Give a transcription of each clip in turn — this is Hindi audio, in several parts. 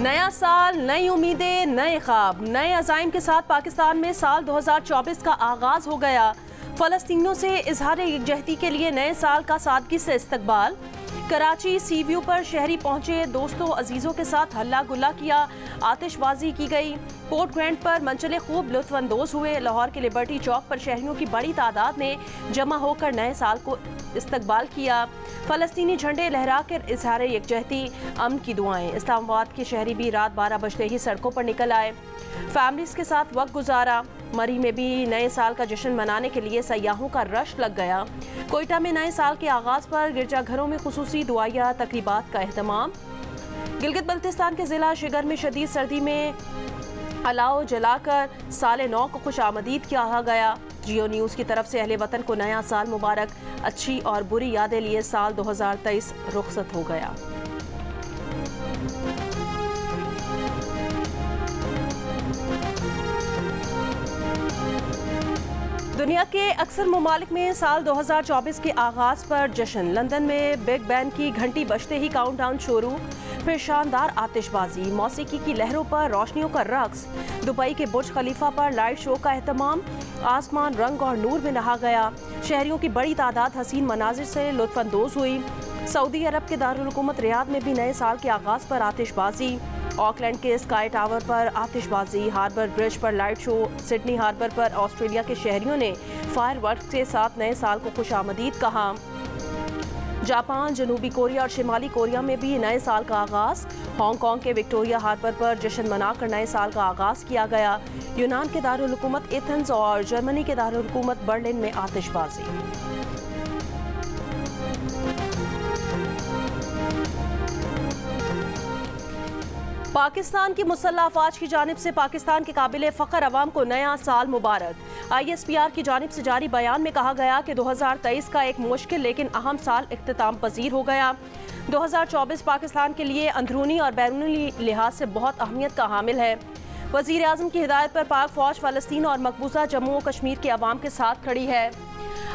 नया साल, नई उम्मीदें, नए ख्वाब, नए अज़ाइम के साथ पाकिस्तान में साल 2024 का आगाज़ हो गया। फ़लस्तीनियों से इजहार यकजहती के लिए नए साल का सादगी से इस्तकबाल। कराची सी व्यू पर शहरी पहुंचे, दोस्तों अजीज़ों के साथ हल्ला गुल्ला किया, आतिशबाजी की गई। पोर्ट ग्रैंड पर मंचले खूब लुत्फ़अंदोज़ हुए। लाहौर के लिबर्टी चौक पर शहरियों की बड़ी तादाद ने जमा होकर नए साल को इस्तकबाल किया। फ़लस्तीनी झंडे लहरा कर इजहार यकजहती, अमन की दुआएं। इस्लामाबाद के शहरी भी रात 12 बजते ही सड़कों पर निकल आए, फैमिलीज़ के साथ वक्त गुजारा। मरी में भी नए साल का जश्न मनाने के लिए सयाहों का रश लग गया। कोयटा में नए साल के आगाज़ पर गिरजाघरों में खुसूसी दुआया तकरीबात का एहतमाम। गिलगित बल्तिस्तान के ज़िला शिगर में शदीद सर्दी में अलाव जलाकर साल नौ को खुश आमदीद किया गया। जियो न्यूज़ की तरफ से अहले वतन को नया साल मुबारक। अच्छी और बुरी यादें लिए साल 2023 रुखसत हो गया। दुनिया के अक्सर ममालिक में साल 2024 के आगाज़ पर जश्न। लंदन में बिग बैन की घंटी बजते ही काउंटडाउन शुरू, फिर शानदार आतिशबाजी, मौसीकी की लहरों पर रोशनियों का रक्स। दुबई के बुर्ज खलीफा पर लाइट शो का एहतमाम। आसमान रंग और नूर में नहा गया। शहरियों की बड़ी तादाद हसीन मनाजिर से लुत्फ़अंदोज़ हुई। सऊदी अरब के दारुल हुकूमत रियाद में भी नए साल के आगाज़ पर आतिशबाजी। ऑकलैंड के स्काई टावर पर आतिशबाजी, हार्बर ब्रिज पर लाइट शो। सिडनी हार्बर पर ऑस्ट्रेलिया के शहरियों ने फायरवर्क्स के साथ नए साल को खुश आमदीद कहा। जापान, जनूबी कोरिया और शिमाली कोरिया में भी नए साल का आगाज़। हांगकांग के विक्टोरिया हार्बर पर जश्न मनाकर नए साल का आगाज़ किया गया। यूनान के दारुल हुकूमत एथेंस और जर्मनी के दारुल हुकूमत बर्लिन में आतिशबाजी। पाकिस्तान की मुसल्लह अफवाज की जानिब से पाकिस्तान के काबिल फ़ख्र अवाम को नया साल मुबारक। ISPR की जानिब से जारी बयान में कहा गया कि 2023 का एक मुश्किल लेकिन अहम साल इख्तिताम पजीर हो गया। 2024 पाकिस्तान के लिए अंदरूनी और बैरूनी लिहाज से बहुत अहमियत का हामिल है। वज़ीर आज़म की हिदायत पर पाक फ़ौज फ़लस्तीन और मकबूजा जम्मू और कश्मीर के अवाम के साथ खड़ी है।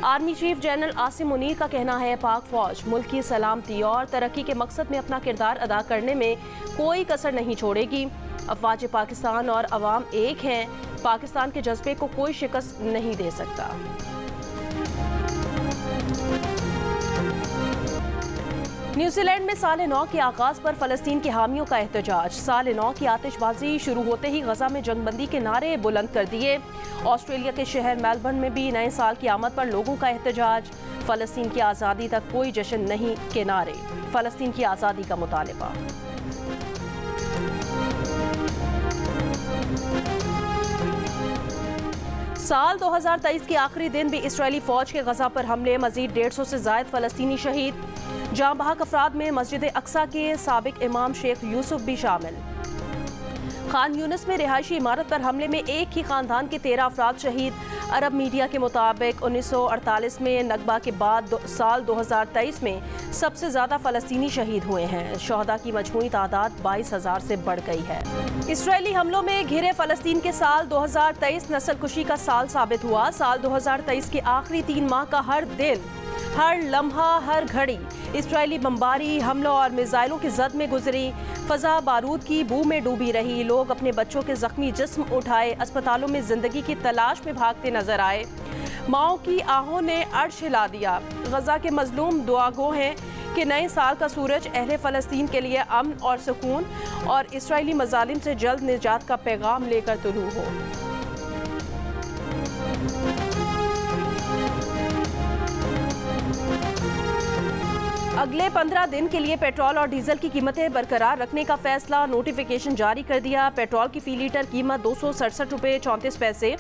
Army chief general Asim Munir का कहना है, पाक फ़ौज मुल्क की सलामती और तरक्की के मकसद में अपना किरदार अदा करने में कोई कसर नहीं छोड़ेगी। अफवाज पाकिस्तान और अवाम एक हैं। पाकिस्तान के जज्बे को कोई शिकस्त नहीं दे सकता। न्यूजीलैंड में साल नौ के आगाज़ पर फ़लस्तीन के हामियों का एहतजाज। साल नौ की आतिशबाजी शुरू होते ही गजा में जंगबंदी के नारे बुलंद कर दिए। ऑस्ट्रेलिया के शहर मेलबर्न में भी नए साल की आमद पर लोगों का एहतजाज। फ़लस्तीन की आज़ादी तक कोई जश्न नहीं के नारे, फ़लस्तीन की आज़ादी का मुतालबा। साल 2023 के आखिरी दिन भी इसराइली फ़ौज के गजा पर हमले, मज़ीद 150 से ज़ायद फ़लस्तीनी शहीद। जाँ बहक अफराद में मस्जिद अक्सा के साबिक इमाम शेख यूसुफ भी शामिल। खान यूनिस में रिहायशी इमारत पर हमले में एक ही खानदान के 13 अफराद शहीद। अरब मीडिया के मुताबिक 1948 में नकबा के बाद साल 2023 में सबसे ज़्यादा फ़लस्तीनी शहीद हुए हैं। शहदा की मजमूई तादाद 22,000 से बढ़ गई है। इसराइली हमलों में घिरे फ़लस्तीन के साल 2023 नस्लकुशी का साल साबित हुआ। साल 2023 के आखिरी 3 माह का हर दिन, हर लम्हा, हर घड़ी इसराइली बमबारी, हमलों और मिसाइलों की जद में गुजरी। फ़ज़ा बारूद की बू में डूबी रही। लोग अपने बच्चों के जख्मी जिस्म उठाए अस्पतालों में ज़िंदगी की तलाश में भागते नजर आए। माओं की आहों ने अर्श हिला दिया। गजा के मजलूम दुआगो हैं कि नए साल का सूरज अहले फ़लस्तीन के लिए अमन और सुकून और इसराइली मजालिम से जल्द निजात का पैगाम लेकर तुलू हो। अगले 15 दिन के लिए पेट्रोल और डीजल की कीमतें बरकरार रखने का फैसला, नोटिफिकेशन जारी कर दिया। पेट्रोल की फ़ी लीटर कीमत 267 रुपये 34 पैसे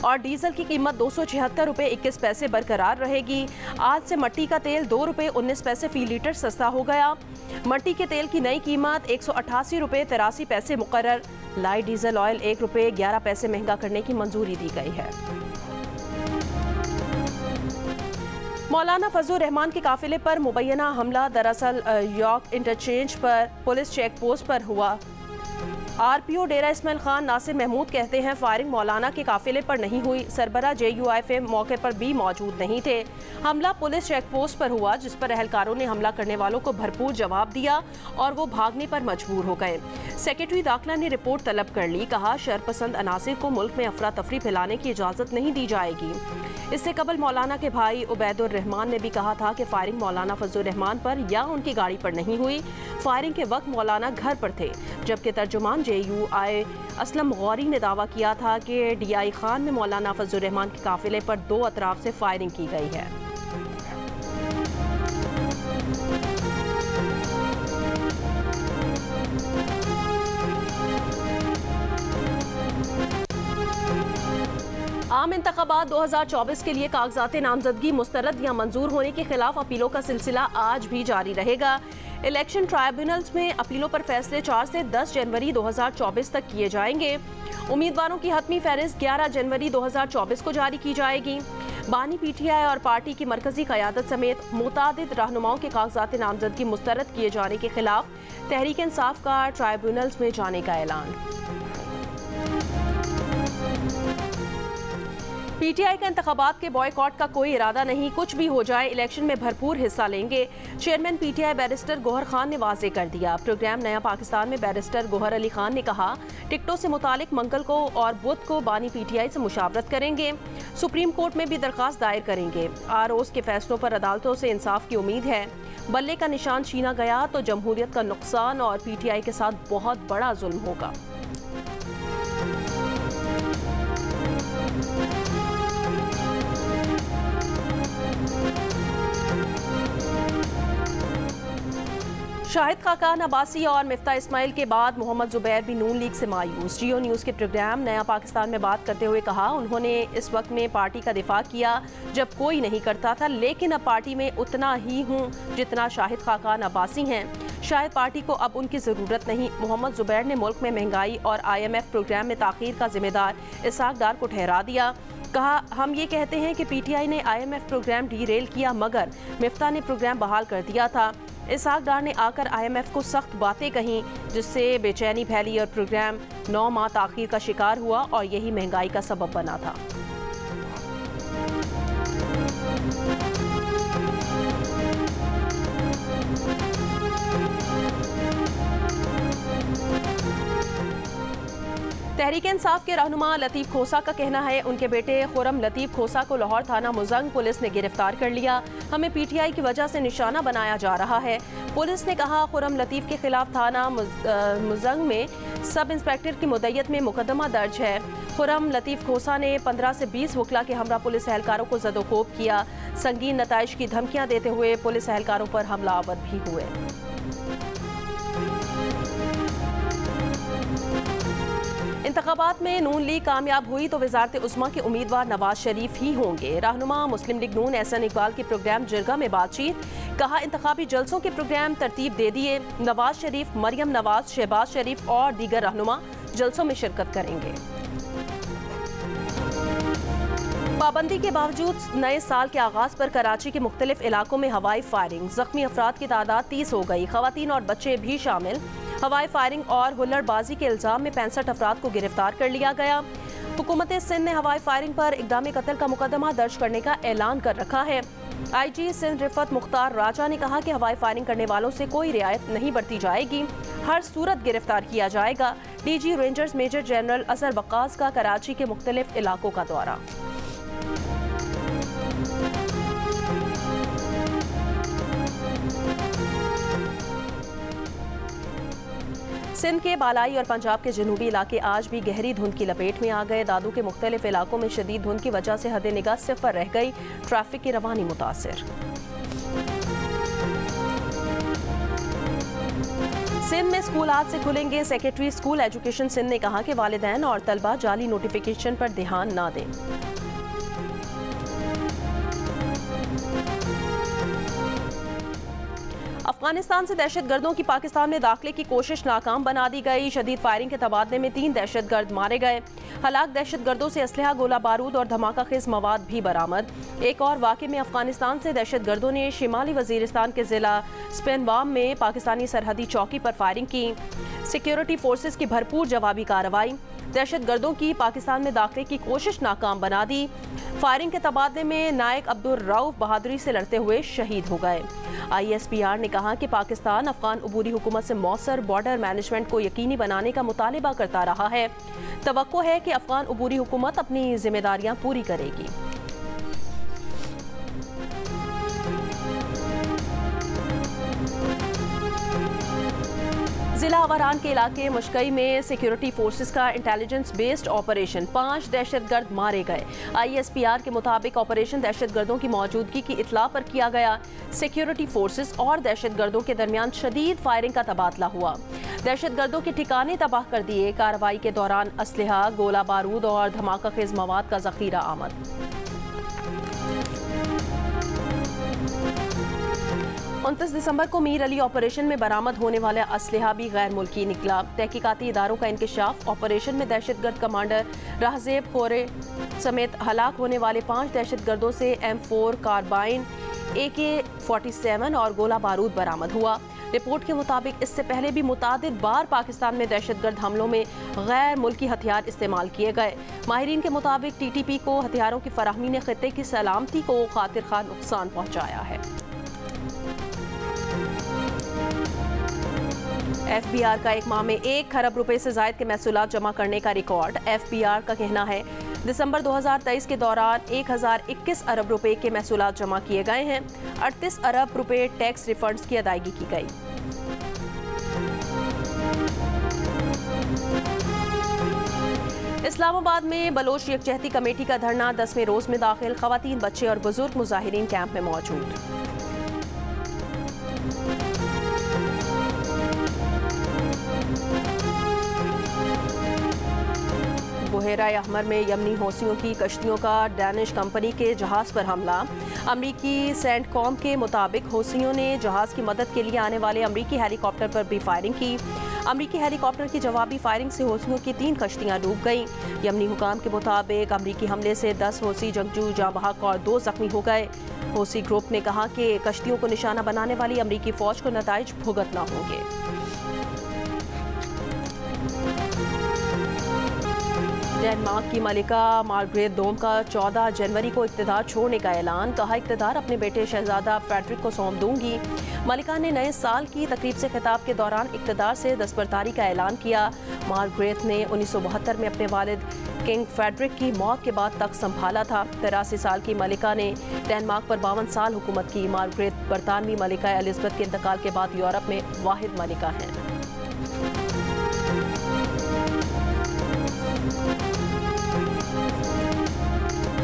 और डीजल की कीमत 276 रुपये 21 पैसे बरकरार रहेगी। आज से मट्टी का तेल 2 रुपये 19 पैसे फ़ी लीटर सस्ता हो गया। मट्टी के तेल की नई कीमत 188 रुपये 83 पैसे मुकर्रर। लाइट डीजल ऑयल 1 रुपये 11 पैसे महंगा करने की मंजूरी दी गई है। मौलाना फजलुर रहमान के काफिले पर मुबैना हमला दरअसल यॉर्क इंटरचेंज पर पुलिस चेक पोस्ट पर हुआ। आरपीओ डेरा इस्माइल खान नासिर महमूद कहते हैं फायरिंग मौलाना के काफिले पर नहीं हुई। सरबरा JUIF मौके पर भी मौजूद नहीं थे। हमला पुलिस चेक पोस्ट पर हुआ, जिस पर अहलकारों ने हमला करने वालों को भरपूर जवाब दिया और वो भागने पर मजबूर हो गए। सेक्रेटरी दाखिला ने रिपोर्ट तलब कर ली। कहा शरपसंद अनासिर को मुल्क में अफरा तफरी फैलाने की इजाज़त नहीं दी जाएगी। इससे कबल मौलाना के भाई उबैदुर रहमान ने भी कहा था कि फायरिंग मौलाना फजलुर रहमान पर या उनकी गाड़ी पर नहीं हुई। फायरिंग के वक्त मौलाना घर पर थे, जबकि तर्जुमान JUI असलम गौरी ने दावा किया था कि DI खान में मौलाना फजलुर रहमान के काफिले पर 2 अतराफ से फायरिंग की गई है। आम इंतखाबात 2024 के लिए कागजात नामजदगी मुस्तरद या मंजूर होने के खिलाफ अपीलों का सिलसिला आज भी जारी रहेगा। इलेक्शन ट्राइब्यूनल्स में अपीलों पर फैसले 4 से 10 जनवरी 2024 तक किए जाएंगे। उम्मीदवारों की हतमी फहरिस्त 11 जनवरी 2024 को जारी की जाएगी। बानी PTI और पार्टी की मरकजी क़यादत समेत मुतादिद रहनुमाओं के कागजात नामजदगी मुस्तरद किए जाने के खिलाफ तहरीक इंसाफ का ट्राइब्यूनल्स में जाने का ऐलान। PTI का इंतखाबात के बॉयकॉट का कोई इरादा नहीं, कुछ भी हो जाए इलेक्शन में भरपूर हिस्सा लेंगे। Chairman PTI barrister Gohar Khan ने वाज़ेह कर दिया। प्रोग्राम नया पाकिस्तान में बैरिस्टर गोहर अली खान ने कहा टिकटों से मुतालिक मंगल को और बुध को बानी PTI से मुशावरत करेंगे। सुप्रीम कोर्ट में भी दरख्वास्त दायर करेंगे। ROs के फैसलों पर अदालतों से इंसाफ की उम्मीद है। बल्ले का निशान छीना गया तो जमहूरियत का नुकसान और PTI के साथ बहुत बड़ा जुल्म होगा। शाहिद खाकान अब्बासी और मिफ्ता इस्माइल के बाद मोहम्मद जुबैर भी नून लीग से मायूस। जियो न्यूज़ के प्रोग्राम नया पाकिस्तान में बात करते हुए कहा उन्होंने इस वक्त में पार्टी का दिफा किया जब कोई नहीं करता था, लेकिन अब पार्टी में उतना ही हूँ जितना शाहिद खाकान अब्बासी हैं। शायद पार्टी को अब उनकी ज़रूरत नहीं। मोहम्मद जुबैर ने मुल्क में महंगाई और IMF प्रोग्राम में ताख़ीर का जिम्मेदार इसाक डार को ठहरा दिया। कहा हम ये कहते हैं कि PTI ने IMF प्रोग्राम डीरेल किया, मगर मिफ्ता ने प्रोग्राम बहाल कर दिया था। इसाक डार ने आकर IMF को सख्त बातें कहीं, जिससे बेचैनी फैली और प्रोग्राम 9 माह ताख़ीर का शिकार हुआ और यही महंगाई का सबब बना था। तहरीक इंसाफ के रहनुमा लतीफ़ खोसा का कहना है उनके बेटे खुरम लतीफ़ खोसा को लाहौर थाना मुजंग पुलिस ने गिरफ्तार कर लिया। हमें PTI की वजह से निशाना बनाया जा रहा है। पुलिस ने कहा खुरम लतीफ़ के खिलाफ थाना मुजंग में सब इंस्पेक्टर की मुद्दत में मुकदमा दर्ज है। खुरम लतीफ़ खोसा ने 15 से 20 वकला के हमरा पुलिस एहलकारों को ज़दोकोब किया। संगीन नताइज की धमकियाँ देते हुए पुलिस एहलकारों पर हमलावर भी हुए। इंतखाबात में नून लीग कामयाब हुई तो वज़ारत उज़्मा के उम्मीदवार नवाज शरीफ ही होंगे। रहनुमा मुस्लिम लीग नून एहसन इकबाल के प्रोग्राम जिरगा में बातचीत। कहा इंतखाबी जलसों के प्रोग्राम तरतीब दे दिए। नवाज शरीफ, मरियम नवाज, शहबाज शरीफ और दीगर रहनुमा जलसों में शिरकत करेंगे। पाबंदी के बावजूद नए साल के आगाज पर कराची के मुख्तलिफ इलाकों में हवाई फायरिंग। जख्मी अफराद की तादाद 30 हो गई, खवातीन और बच्चे भी शामिल। हवाई फायरिंग और हुल्लड़बाजी के इल्जाम में 65 अफराद को गिरफ्तार कर लिया गया। हुकूमत सिंध ने हवाई फायरिंग पर इक़दाम कत्ल का मुकदमा दर्ज करने का ऐलान कर रखा है। IG सिंध रिफत मुख्तार राजा ने कहा कि हवाई फायरिंग करने वालों से कोई रियायत नहीं बरती जाएगी, हर सूरत गिरफ्तार किया जाएगा। DG रेंजर्स मेजर जनरल असर वक्कास का कराची के मुख्तलिफ इलाकों का दौरा। सिंध के बालाई और पंजाब के जनूबी इलाके आज भी गहरी धुंध की लपेट में आ गए। दादू के मुख्तलिफ इलाकों में शदीद धुंध की वजह से हद निगाह 0 रह गई। ट्रैफिक की रवानी मुतासिर। सिंध में स्कूल आज से खुलेंगे। सेक्रेटरी स्कूल एजुकेशन सिंध ने कहा कि वालिदैन और तलबा जाली नोटिफिकेशन पर ध्यान ना दें। अफगानिस्तान से दहशतगर्दों की पाकिस्तान में दाखिले की कोशिश नाकाम बना दी गई। शदीद फायरिंग के तबादले में 3 दहशतगर्द मारे गए। हलाक दहशतगर्दों से असलहा, गोला बारूद और धमाका खेज मवाद भी बरामद। एक और वाक़े में अफगानिस्तान से दहशतगर्दों ने शिमाली वजीरिस्तान के ज़िला स्पेनवाम में पाकिस्तानी सरहदी चौकी पर फायरिंग की। सिक्योरिटी फोर्सेस की भरपूर जवाबी कार्रवाई। दहशतगर्दों की पाकिस्तान में दाखिले की कोशिश नाकाम बना दी। फायरिंग के तबादले में नायक अब्दुल रऊफ बहादुरी से लड़ते हुए शहीद हो गए। ISPR ने कहा कि पाकिस्तान अफगान अबूरी हुकूमत से मौसर बॉर्डर मैनेजमेंट को यकीनी बनाने का मुतालिबा करता रहा है। तवक्को है कि अफगान अबूरी हुकूमत अपनी जिम्मेदारियां पूरी करेगी। जिला आवारान के इलाके मुश्कई में सिक्योरिटी फोर्सेस का इंटेलिजेंस बेस्ड ऑपरेशन, 5 दहशतगर्द मारे गए। ISPR के मुताबिक ऑपरेशन दहशतगर्दों की मौजूदगी की इत्ला पर किया गया। सिक्योरिटी फोर्सेस और दहशतगर्दों के दरमियान शदीद फायरिंग का तबादला हुआ। दहशतगर्दों के ठिकाने तबाह कर दिए। कार्रवाई के दौरान असलहा, गोला बारूद और धमाका खेज मवाद का जखीरा आमद। 29 दिसंबर को मीर अली ऑपरेशन में बरामद होने वाला असलहा भी गैर मुल्की निकला। तहकीकाती इदारों का इंकशाफ, ऑपरेशन में दहशतगर्द कमांडर राहजेब खोरे समेत हलाक होने वाले 5 दहशतगर्दों से M4 कार्बाइन, AK-47 और गोला बारूद बरामद हुआ। रिपोर्ट के मुताबिक इससे पहले भी मुतादिद बार पाकिस्तान में दहशतगर्द हमलों में गैर मुल्की हथियार इस्तेमाल किए गए। माहिरीन के मुताबिक TTP को हथियारों की फराहमी ने खित्ते की सलामती को खातिर खा नुकसान पहुँचाया है। FBR का एक माह में 1 खरब रुपए से जायद के महसूलात जमा करने का रिकॉर्ड। FBR का कहना है दिसंबर 2023 के दौरान 1021 अरब रुपए के महसूलात जमा किए गए हैं। 38 अरब रुपए टैक्स रिफंड्स की अदायगी की गई। इस्लामाबाद में बलोच यकजहती कमेटी का धरना 10वें रोज में दाखिल। खवातीन, बच्चे और बुजुर्ग मुजाहिरीन कैंप में मौजूद। बुहेरा अहमर में यमनी हौसियों की कश्तियों का डैनिश कंपनी के जहाज पर हमला। अमरीकी सेंटकॉम के मुताबिक हौसियों ने जहाज की मदद के लिए आने वाले अमरीकी हेलीकॉप्टर पर भी फायरिंग की। अमरीकी हेलीकॉप्टर की जवाबी फायरिंग से हौसियों की 3 कश्तियां डूब गईं। यमनी हुकाम के मुताबिक अमरीकी हमले से 10 हौसी जंगजू जाँ बहक और 2 जख्मी हो गए। हौसी ग्रुप ने कहा कि कश्तियों को निशाना बनाने वाली अमरीकी फौज को नताइज भुगतना होंगे। डेनमार्क की मलिका मार्गरेट दोम का 14 जनवरी को इक़्तिदार छोड़ने का ऐलान। कहा, इक़्तिदार अपने बेटे शहजादा फ्रेडरिक को सौंप दूंगी। मलिका ने नए साल की तकरीब से खिताब के दौरान इक़्तिदार से दस्तबरदारी का ऐलान किया। मार्गरेट ने 1972 में अपने वालिद किंग फ्रेडरिक की मौत के बाद तख्त संभाला था। 83 साल की मलिका ने डेनमार्क पर 52 साल हुकूमत की। मार्गरेट बरतानवी मलिका एलिज़ाबेथ के इंतकाल के बाद यूरोप में वाहिद मलिका हैं।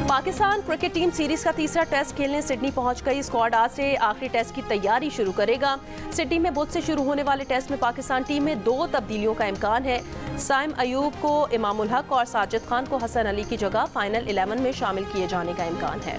पाकिस्तान क्रिकेट टीम सीरीज का तीसरा टेस्ट खेलने सिडनी पहुंच गई। स्क्वाड आज से आखिरी टेस्ट की तैयारी शुरू करेगा। सिडनी में बुध से शुरू होने वाले टेस्ट में पाकिस्तान टीम में 2 तब्दीलियों का इम्कान है। साइम अयूब को इमामुल हक और साजिद खान को हसन अली की जगह फाइनल 11 में शामिल किए जाने का इम्कान है।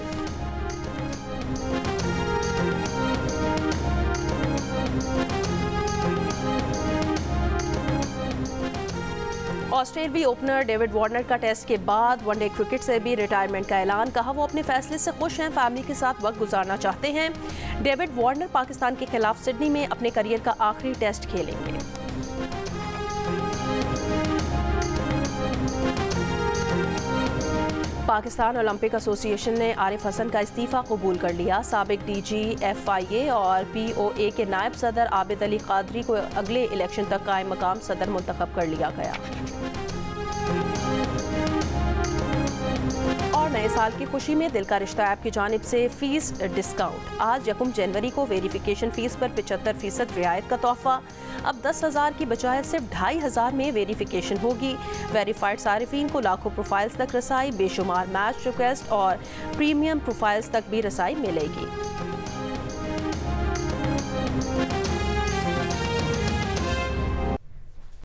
ऑस्ट्रेलियाई ओपनर डेविड वार्नर का टेस्ट के बाद वनडे क्रिकेट से भी रिटायरमेंट का ऐलान। कहा, वो अपने फैसले से खुश हैं, फैमिली के साथ वक्त गुजारना चाहते हैं। डेविड वार्नर पाकिस्तान के खिलाफ सिडनी में अपने करियर का आखिरी टेस्ट खेलेंगे। पाकिस्तान ओलंपिक एसोसिएशन ने आरिफ हसन का इस्तीफा कबूल कर लिया। साबिक DG FIA और POA के नायब सदर आबिद अली कादरी को अगले इलेक्शन तक कायम मकाम सदर मुंतखब कर लिया गया। और नए साल की खुशी में दिल का रिश्ता ऐप की जानिब से फीस डिस्काउंट। आज 1 जनवरी को वेरिफिकेशन फीस पर 75% रियायत का तोहफा। अब 10,000 की बजाय सिर्फ 2,500 में वेरिफिकेशन होगी। वेरीफाइड सारिफीन को लाखों प्रोफाइल्स तक रसाई, बेशुमार मैच रिक्वेस्ट और प्रीमियम प्रोफाइल्स तक भी रसाई मिलेगी।